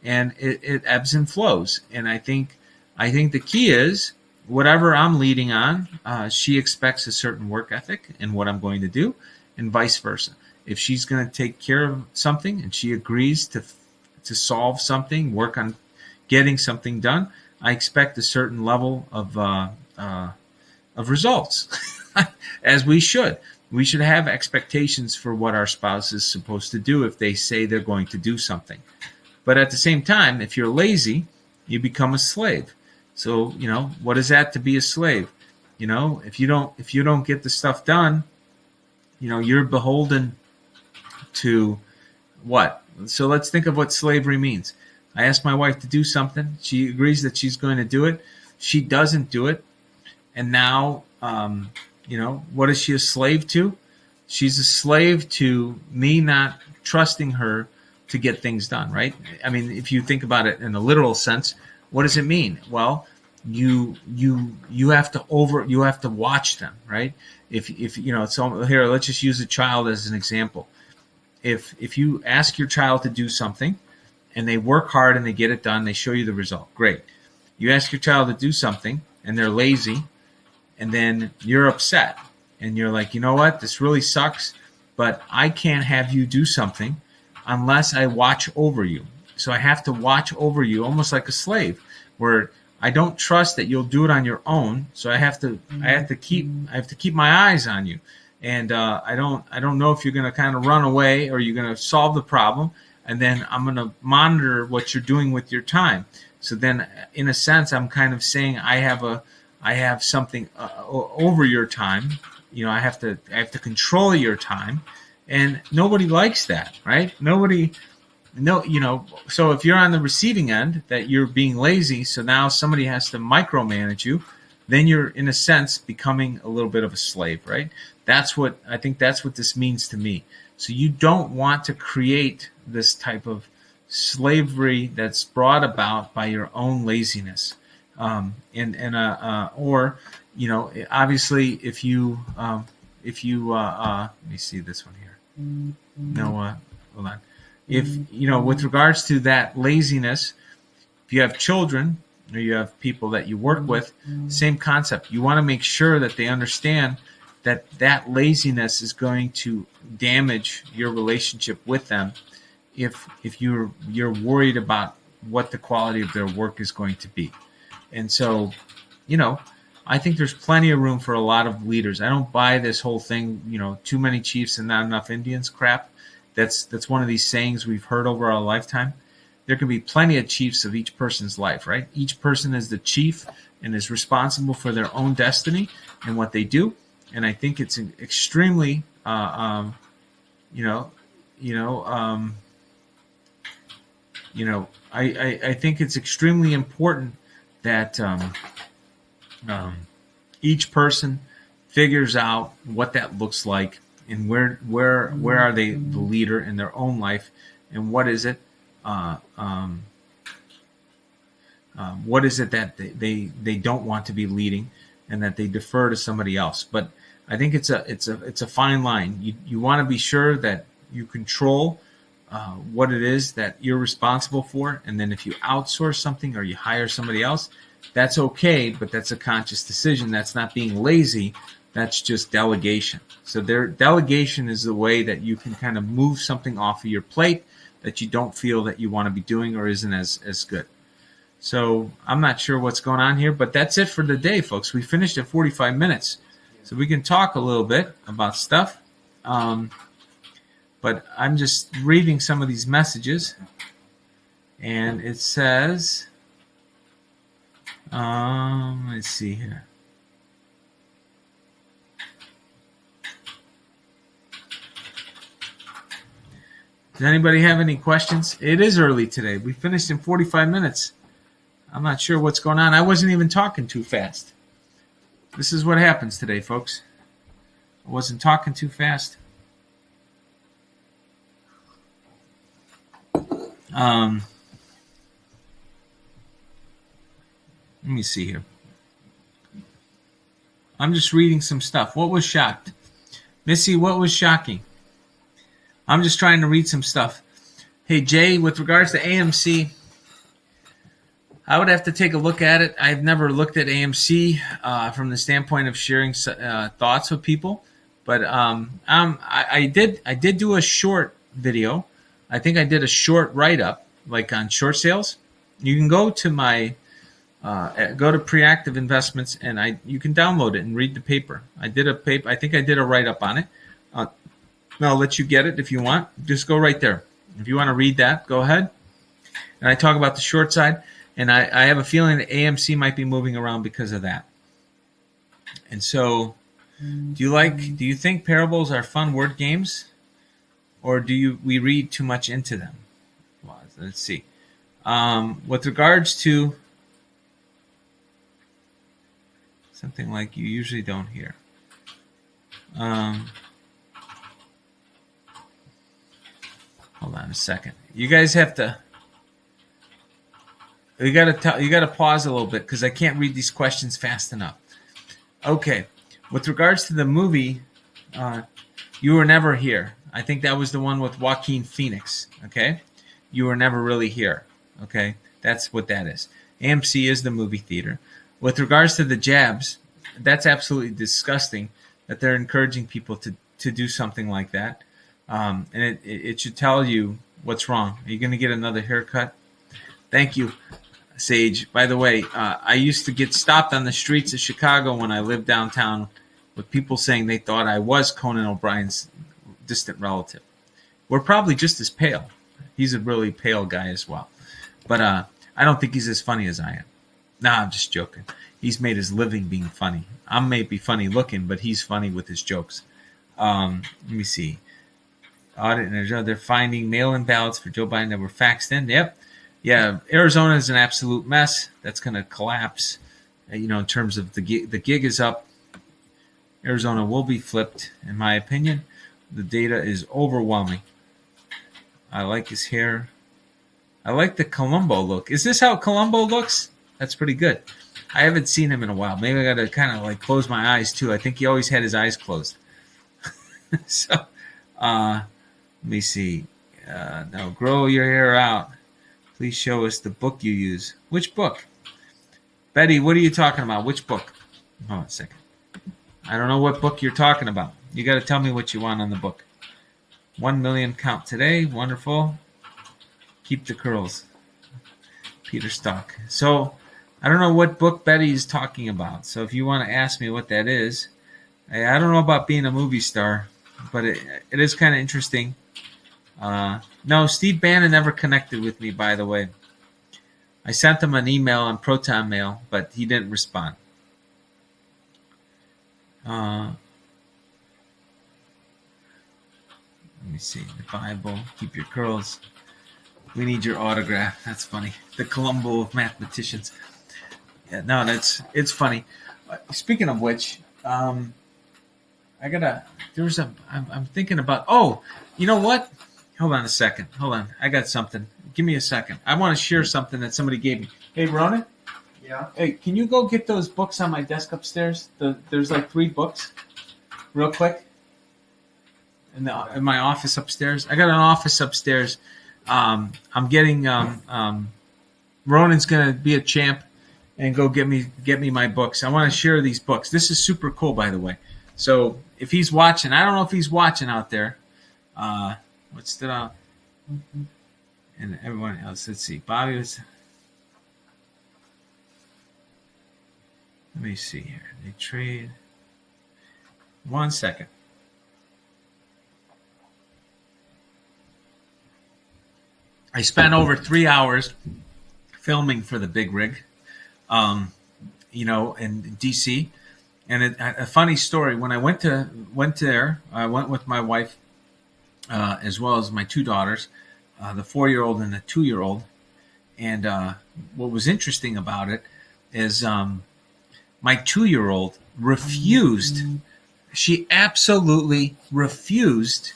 and it ebbs and flows. And I think the key is whatever I'm leading on, she expects a certain work ethic in what I'm going to do, and vice versa. If she's going to take care of something and she agrees to solve something, work on getting something done, I expect a certain level of results, as we should. We should have expectations for what our spouse is supposed to do if they say they're going to do something. But at the same time, if you're lazy, you become a slave. So, what is that to be a slave? If you don't get the stuff done, you're beholden to what? So let's think of what slavery means. I ask my wife to do something. She agrees that she's going to do it. She doesn't do it. And now, what is she a slave to? She's a slave to me not trusting her to get things done, right? I mean, if you think about it in a literal sense, what does it mean? Well, you have to watch them, right? If so here, let's just use a child as an example. If you ask your child to do something and they work hard and they get it done, they show you the result. Great. You ask your child to do something and they're lazy, and then you're upset and you're like, you know what, this really sucks, but I can't have you do something unless I watch over you. So I have to watch over you almost like a slave, where I don't trust that you'll do it on your own. So I have to keep my eyes on you. And I don't know if you're going to kind of run away or you're going to solve the problem. And then I'm going to monitor what you're doing with your time. So then, in a sense, I'm kind of saying I have something over your time. I have to control your time, and nobody likes that, right? So if you're on the receiving end that you're being lazy, so now somebody has to micromanage you, then you're in a sense becoming a little bit of a slave, right? That's what this means to me. So you don't want to create this type of slavery that's brought about by your own laziness. Obviously if you let me see this one here. No, hold on. If, with regards to that laziness, if you have children or you have people that you work with, same concept. You want to make sure that they understand that laziness is going to damage your relationship with them if you're worried about what the quality of their work is going to be. And so, I think there's plenty of room for a lot of leaders. I don't buy this whole thing, too many chiefs and not enough Indians crap. That's one of these sayings we've heard over our lifetime. There can be plenty of chiefs of each person's life, right? Each person is the chief and is responsible for their own destiny and what they do. And I think it's extremely, I think it's extremely important that each person figures out what that looks like and where are they the leader in their own life, and what is it that they don't want to be leading, and that they defer to somebody else. But I think it's a fine line. You want to be sure that you control what it is that you're responsible for, and then if you outsource something or you hire somebody else, that's okay, but that's a conscious decision. That's not being lazy. That's just delegation. So delegation is the way that you can kind of move something off of your plate that you don't feel that you want to be doing or isn't as good. So I'm not sure what's going on here, but that's it for the day, folks. We finished at 45 minutes. So we can talk a little bit about stuff. But I'm just reading some of these messages. And it says, let's see here. Does anybody have any questions? It is early today. We finished in 45 minutes. I'm not sure what's going on. I wasn't even talking too fast. This is what happens today, folks. I wasn't talking too fast. Let me see here. I'm just reading some stuff. What was shocked? Missy, what was shocking? I'm just trying to read some stuff. Hey, Jay, with regards to AMC, I would have to take a look at it. I've never looked at AMC from the standpoint of sharing thoughts with people. But I did do a short video. I think I did a short write-up, like on short sales. You can go to my go to Preactive Investments, and you can download it and read the paper. I did a paper. I think I did a write-up on it. I'll let you get it if you want. Just go right there. If you want to read that, go ahead. And I talk about the short side, and I have a feeling that AMC might be moving around because of that. And so, do you think parables are fun word games, or we read too much into them? Well, let's see. With regards to something like you usually don't hear. Hold on a second. You guys have to. You got to pause a little bit because I can't read these questions fast enough. Okay, with regards to the movie, You Were Never Here. I think that was the one with Joaquin Phoenix. Okay, You Were Never Really Here. Okay, that's what that is. AMC is the movie theater. With regards to the jabs, that's absolutely disgusting that they're encouraging people to do something like that. And it should tell you what's wrong. Are you going to get another haircut? Thank you, Sage. By the way, I used to get stopped on the streets of Chicago when I lived downtown with people saying they thought I was Conan O'Brien's distant relative. We're probably just as pale. He's a really pale guy as well. But I don't think he's as funny as I am. Nah, I'm just joking. He's made his living being funny. I may be funny looking, but he's funny with his jokes. Let me see. Audit and they're finding mail-in ballots for Joe Biden that were faxed in. Yep. Yeah, Arizona is an absolute mess. That's going to collapse. In terms of the gig is up. Arizona will be flipped, in my opinion. The data is overwhelming. I like his hair. I like the Columbo look. Is this how Columbo looks? That's pretty good. I haven't seen him in a while. Maybe I got to kind of close my eyes too. I think he always had his eyes closed. So, let me see. Now, grow your hair out. Please show us the book you use. Which book? Betty, what are you talking about? Which book? Hold on a second. I don't know what book you're talking about. You got to tell me what you want on the book. 1 million count today. Wonderful. Keep the curls. Peter Stock. So, I don't know what book Betty is talking about. So, if you want to ask me what that is, I don't know about being a movie star, but it is kind of interesting. No, Steve Bannon never connected with me, by the way. I sent him an email on Proton Mail, but he didn't respond. Let me see. The Bible. Keep your curls. We need your autograph. That's funny. The Columbo of mathematicians. Yeah, no, it's funny. Speaking of which, I'm thinking about, oh, you know what? Hold on a second. Hold on. I got something. Give me a second. I want to share something that somebody gave me. Hey, Ronan? Yeah. Hey, can you go get those books on my desk upstairs? There's like 3 books, real quick, in my office upstairs. I got an office upstairs. I'm getting Ronan's gonna be a champ and go get me my books. I want to share these books. This is super cool, by the way. So if he's watching, I don't know if he's watching out there. What's that? And everyone else. Let's see. Bobby was. Let me see here. They trade. 1 second. I spent over 3 hours filming for the Big Rig, in DC. And a funny story. When I went there, I went with my wife, as well as my 2 daughters, the 4-year-old and the 2-year-old. And what was interesting about it is my 2-year-old refused. She absolutely refused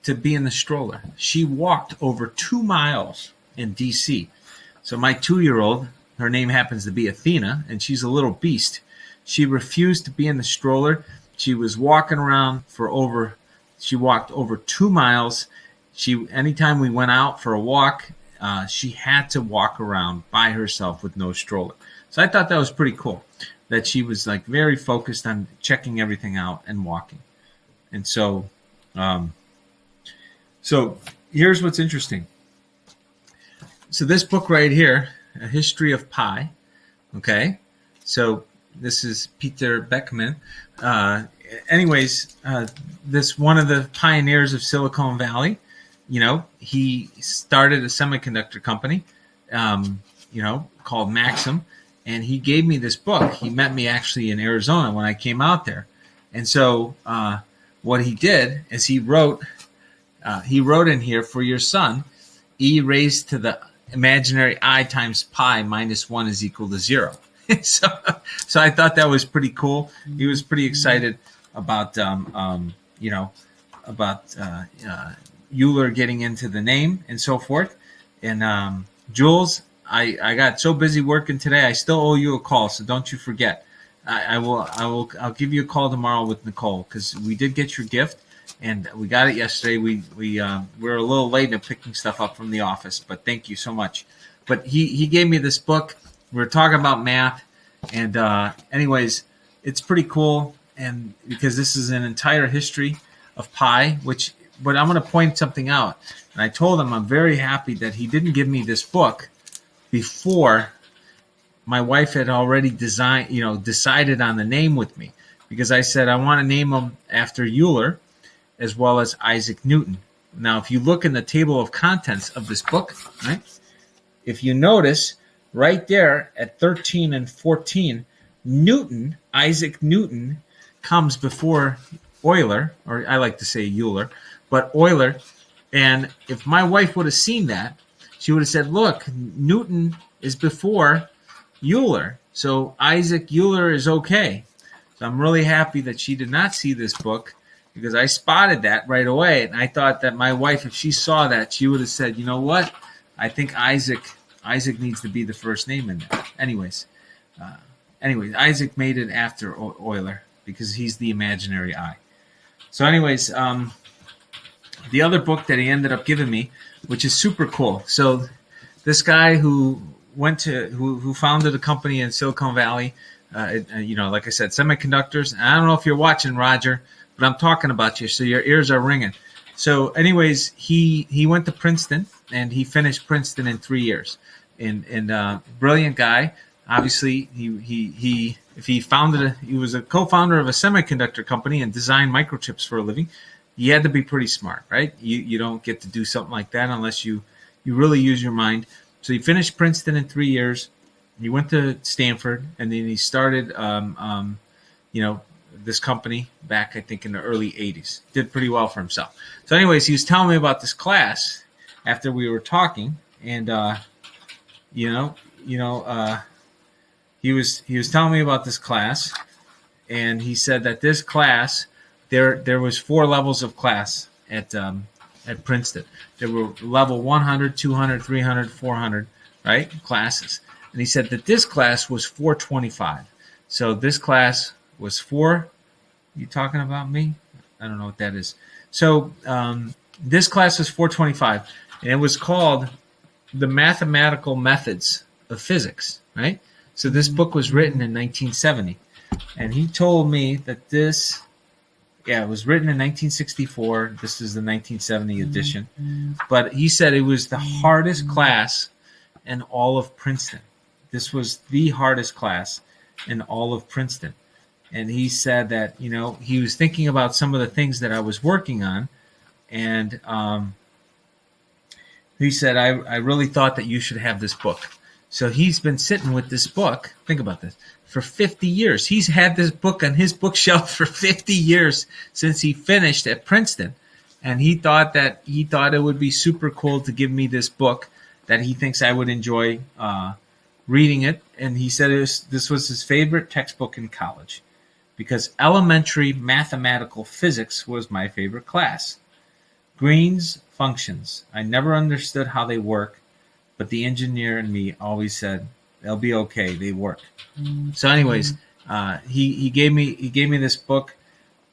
to be in the stroller. She walked over 2 miles in DC. So my 2-year-old, her name happens to be Athena, and she's a little beast. She refused to be in the stroller. She was walking around she walked over 2 miles. Anytime we went out for a walk, she had to walk around by herself with no stroller. So I thought that was pretty cool, that she was like very focused on checking everything out and walking. And so, so here's what's interesting. So this book right here, A History of Pie. Okay. So this is Peter Beckman. This one of the pioneers of Silicon Valley. He started a semiconductor company, called Maxim, and he gave me this book. He met me actually in Arizona when I came out there. And so what he did is he wrote in here, for your son, e raised to the imaginary I times pi minus 1 is equal to 0. So I thought that was pretty cool. He was pretty excited about Euler getting into the name and so forth. And Jules, I got so busy working today. I still owe you a call, so don't you forget. I'll give you a call tomorrow with Nicole, because we did get your gift and we got it yesterday. We were a little late in picking stuff up from the office, but thank you so much. But he gave me this book. We were talking about math, and anyways, it's pretty cool, and because this is an entire history of pi, but I'm going to point something out. And I told him I'm very happy that he didn't give me this book before my wife had already decided on the name with me, because I said I want to name him after Euler as well as Isaac Newton. Now, if you look in the table of contents of this book, right, if you notice right there at 13 and 14, Isaac Newton comes before Euler, or I like to say Euler, but Euler. And if my wife would have seen that, she would have said, look, Newton is before Euler, so Isaac Euler is okay. So I'm really happy that she did not see this book, because I spotted that right away. And I thought that my wife, if she saw that, she would have said, you know what? I think Isaac needs to be the first name in there. Anyways, Isaac made it after Euler because he's the imaginary I. So anyways, the other book that he ended up giving me, which is super cool. So this guy who founded a company in Silicon Valley, like I said, semiconductors. And I don't know if you're watching, Roger, but I'm talking about you, so your ears are ringing. So anyways, he went to Princeton, and he finished Princeton in 3 years. And brilliant guy. Obviously, he was a co-founder of a semiconductor company and designed microchips for a living. You had to be pretty smart, right? You don't get to do something like that unless you really use your mind. So he finished Princeton in 3 years. He went to Stanford, and then he started, this company back, I think, in the early 80s. Did pretty well for himself. So anyways, he was telling me about this class after we were talking, and, he was telling me about this class, and he said that this class there was 4 levels of class at Princeton. There were level 100, 200, 300, 400, right, classes. And he said that this class was 425. So this class was 4. You talking about me? I don't know what that is. So this class was 425, and it was called The Mathematical Methods of Physics, right? So this book was written in 1970, and he told me that this, it was written in 1964. This is the 1970 edition, but he said it was the hardest class in all of Princeton. This was the hardest class in all of Princeton. And he said that, he was thinking about some of the things that I was working on, and he said, I really thought that you should have this book. So he's been sitting with this book, think about this, for 50 years. He's had this book on his bookshelf for 50 years since he finished at Princeton. And he thought it would be super cool to give me this book that he thinks I would enjoy reading it. And he said this was his favorite textbook in college because elementary mathematical physics was my favorite class. Green's functions. I never understood how they work, but the engineer in me always said, they'll be okay, they work. So anyways, he gave me this book,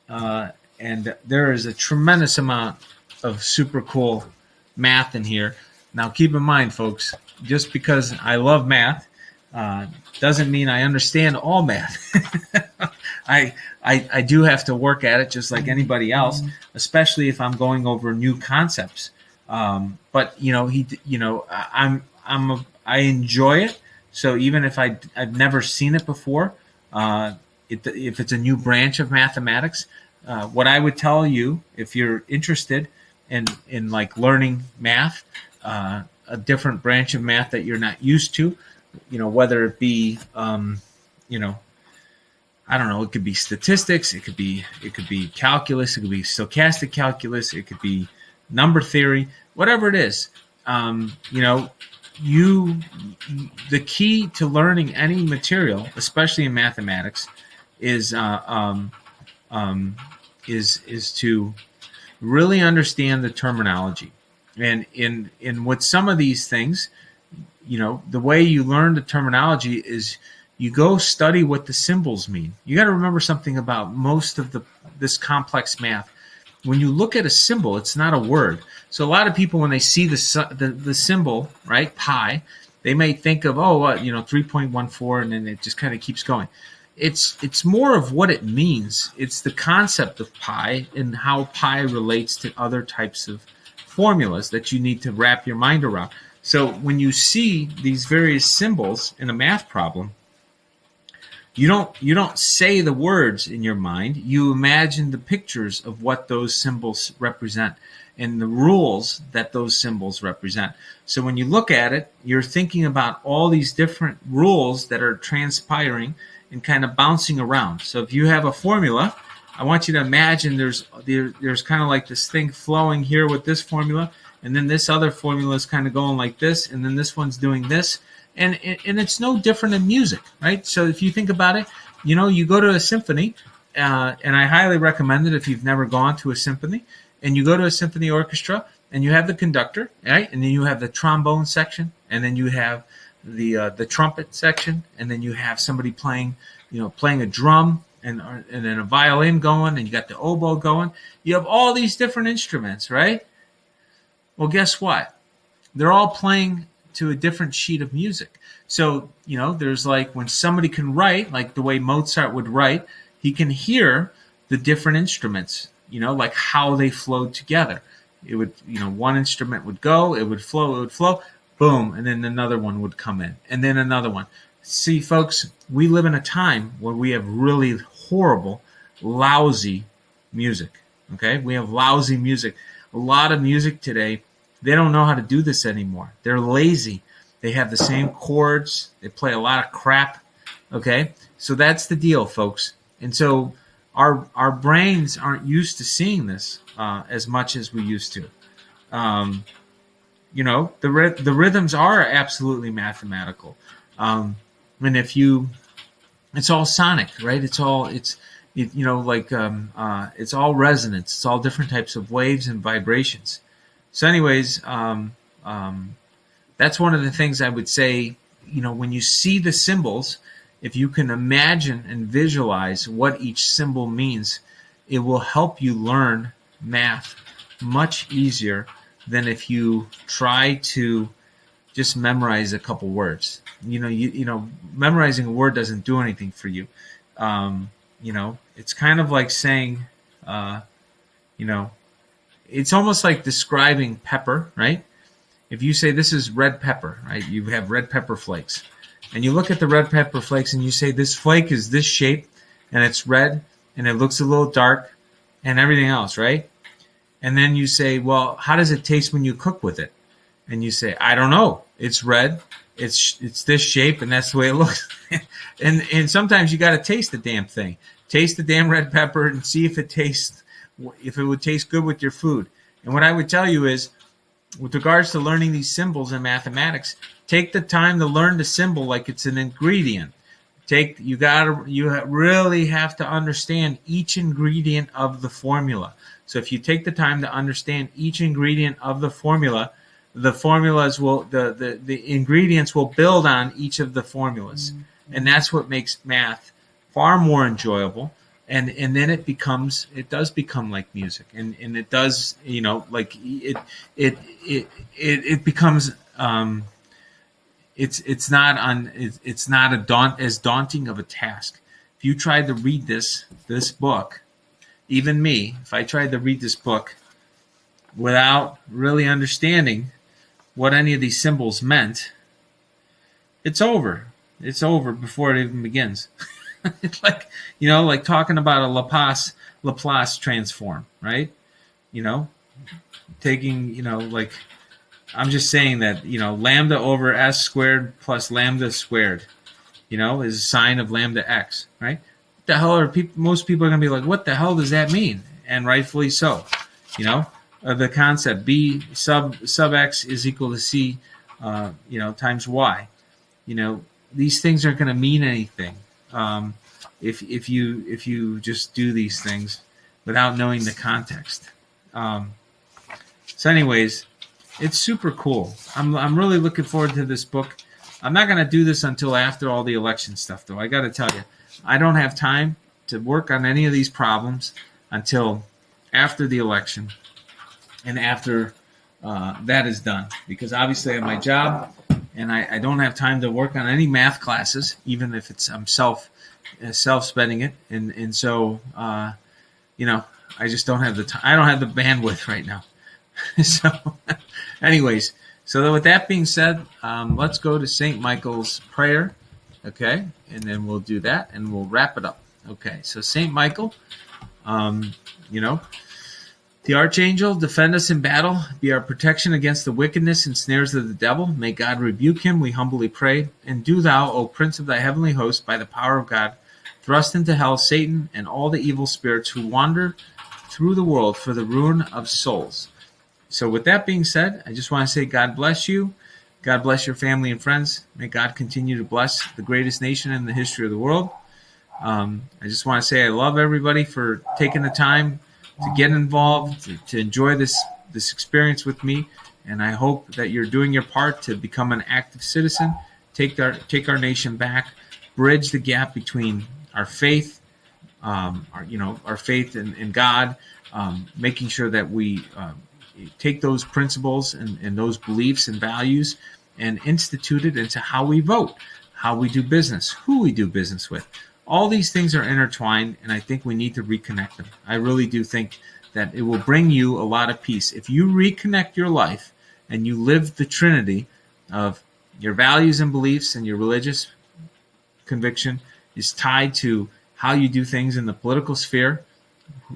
and there is a tremendous amount of super cool math in here. Now keep in mind, folks, just because I love math doesn't mean I understand all math. I do have to work at it just like anybody else, especially if I'm going over new concepts. But I enjoy it. So even if I've never seen it before, if it's a new branch of mathematics, what I would tell you if you're interested in like learning math, a different branch of math that you're not used to, whether it be I don't know, it could be statistics, it could be calculus, it could be stochastic calculus, it could be number theory, whatever it is. The key to learning any material, especially in mathematics, is to really understand the terminology. And in with some of these things, the way you learn the terminology is you go study what the symbols mean. You got to remember something about most of this complex math. When you look at a symbol, it's not a word. So a lot of people, when they see the symbol, right, pi, they may think of 3.14, and then it just kind of keeps going. It's more of what it means. It's the concept of pi and how pi relates to other types of formulas that you need to wrap your mind around. So when you see these various symbols in a math problem, you don't say the words in your mind. You imagine the pictures of what those symbols represent and the rules that those symbols represent. So when you look at it, you're thinking about all these different rules that are transpiring and kind of bouncing around. So if you have a formula, I want you to imagine there's kind of like this thing flowing here with this formula, and then this other formula is kind of going like this, and then this one's doing this. And it's no different in music, right? So if you think about it, you go to a symphony, and I highly recommend it if you've never gone to a symphony, and you go to a symphony orchestra, and you have the conductor, right? And then you have the trombone section, and then you have the trumpet section, and then you have somebody playing a drum, and then a violin going, and you got the oboe going. You have all these different instruments, right? Well, guess what? They're all playing to a different sheet of music. So, there's like when somebody can write, like the way Mozart would write, he can hear the different instruments, like how they flowed together. It would, one instrument would go, it would flow, boom, and then another one would come in, and then another one. See, folks, we live in a time where we have really horrible, lousy music, okay? We have lousy music. A lot of music today, they don't know how to do this anymore. They're lazy. They have the same chords. They play a lot of crap. Okay? So that's the deal, folks. And so our brains aren't used to seeing this as much as we used to. The rhythms are absolutely mathematical. And it's all sonic, right? It's it's all resonance. It's all different types of waves and vibrations. So, anyways, that's one of the things I would say. When you see the symbols, if you can imagine and visualize what each symbol means, it will help you learn math much easier than if you try to just memorize a couple words. Memorizing a word doesn't do anything for you. It's kind of like saying, it's almost like describing pepper, right? If you say this is red pepper, right? You have red pepper flakes. And you look at the red pepper flakes and you say this flake is this shape and it's red and it looks a little dark and everything else, right? And then you say, well, how does it taste when you cook with it? And you say, I don't know. It's red. It's this shape and that's the way it looks. and sometimes you got to taste the damn thing. Taste the damn red pepper and see if it would taste good with your food. And what I would tell you is, with regards to learning these symbols in mathematics, take the time to learn the symbol like it's an ingredient. You really have to understand each ingredient of the formula. So if you take the time to understand each ingredient of the formula, the ingredients will build on each of the formulas. And that's what makes math far more enjoyable. And then it does become like music, and it does, like it becomes it's not as daunting of a task. If you tried to read this book, even me, if I tried to read this book without really understanding what any of these symbols meant, it's over. It's over before it even begins. It's like, like talking about a Laplace transform, right? Taking, I'm just saying that, lambda over s squared plus lambda squared, is a sine of lambda x, right? What the hell most people are going to be like, what the hell does that mean? And rightfully so, the concept B sub x is equal to C, times y. These things aren't going to mean anything. If you just do these things without knowing the context. So anyways, it's super cool. I'm really looking forward to this book. I'm not going to do this until after all the election stuff, though. I got to tell you, I don't have time to work on any of these problems until after the election and after that is done, because obviously I have my job and I don't have time to work on any math classes, even if I'm self-spending it, and so I just don't have the time. I don't have the bandwidth right now. So anyways, so with that being said, let's go to St. Michael's prayer, okay, and then we'll do that and we'll wrap it up. Okay, so St. Michael, the archangel, defend us in battle, be our protection against the wickedness and snares of the devil. May God rebuke him, we humbly pray. And do thou, O Prince of thy heavenly host, by the power of God, thrust into hell Satan and all the evil spirits who wander through the world for the ruin of souls. So with that being said, I just want to say God bless you. God bless your family and friends. May God continue to bless the greatest nation in the history of the world. I just want to say I love everybody for taking the time to get involved, to enjoy this experience with me, and I hope that you're doing your part to become an active citizen, take our nation back, bridge the gap between our faith, our faith in God, making sure that we take those principles and those beliefs and values and institute it into how we vote, how we do business, who we do business with. All these things are intertwined, and I think we need to reconnect them. I really do think that it will bring you a lot of peace. If you reconnect your life and you live the trinity of your values and beliefs, and your religious conviction is tied to how you do things in the political sphere,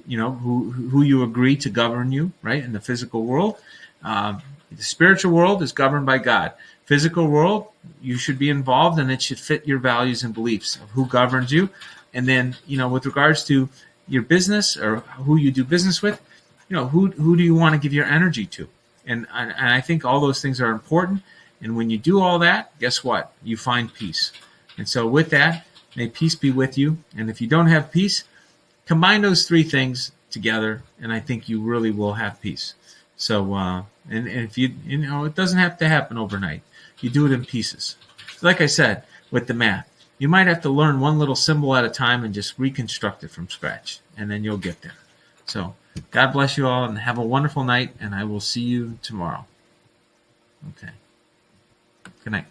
who you agree to govern you, right, in the physical world. The spiritual world is governed by God. Physical world, you should be involved, and it should fit your values and beliefs of who governs you. And then, with regards to your business or who you do business with, who do you want to give your energy to? And I think all those things are important. And when you do all that, guess what? You find peace. And so with that, may peace be with you. And if you don't have peace, combine those three things together, and I think you really will have peace. So, and if it doesn't have to happen overnight. You do it in pieces. Like I said, with the math, you might have to learn one little symbol at a time and just reconstruct it from scratch, and then you'll get there. So, God bless you all, and have a wonderful night, and I will see you tomorrow. Okay. Good night.